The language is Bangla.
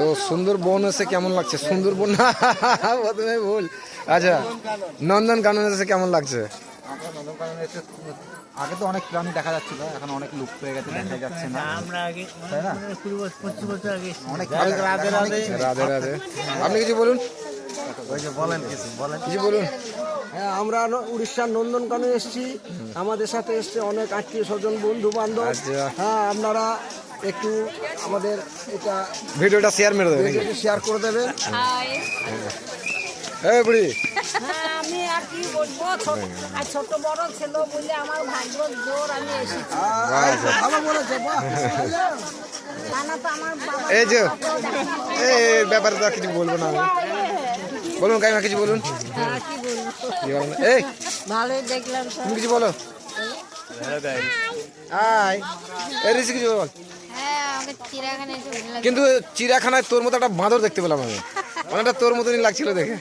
তো সুন্দরবন এসে কেমন লাগছে? সুন্দরবন না প্রথমে ভুল। আচ্ছা, নন্দনকানন এসে কেমন লাগছে? আগে তো অনেক প্রাণী দেখা যাচ্ছিল, এখন অনেক লুপ্ত হয়ে গেছে, দেখা যাচ্ছে না। আমরা আগে তাই না? 25 বছর আগে অনেক রাধে রাধে। আপনি কিছু বলুন, বলেন, কিছু বলেন। কিছু বলুন। হ্যাঁ, আমরা উড়িষ্যার নন্দনকাননে এসেছি। আমাদের সাথে এসছে অনেক আত্মীয় স্বজন, বন্ধু বান্ধব। আচ্ছা। হ্যাঁ, আপনারা একটু আমাদের এটা ভিডিওটা শেয়ার মেরে দেবেন। শেয়ার করে দেবেন। এই বুড়ি, হ্যাঁ, আমি আর কি বলবো, ছোট বড় ছিল বলে আমার ভাগ্য জোর আমি এসেছি। ভালো বলেছে, বাহ। তা না তো আমার বাবা এই যে এই ব্যাপারে তো আর কিছু বলবো না আমি। বলুন কাকিমা, কিছু বলুন। কি বলবো, কি বলেন? এই ভালোই দেখলাম সব। তুমি কিছু বলো। আয়, এই ঋষি কিছু বল। হ্যাঁ, আমাকে চিড়িয়াখানায় এসে ভালো লাগছে। কিন্তু চিড়িয়াখানায় তোর মতো একটা বাঁদর দেখতে পেলাম আমি, অনেকটা তোর মতনই লাগছিল দেখে।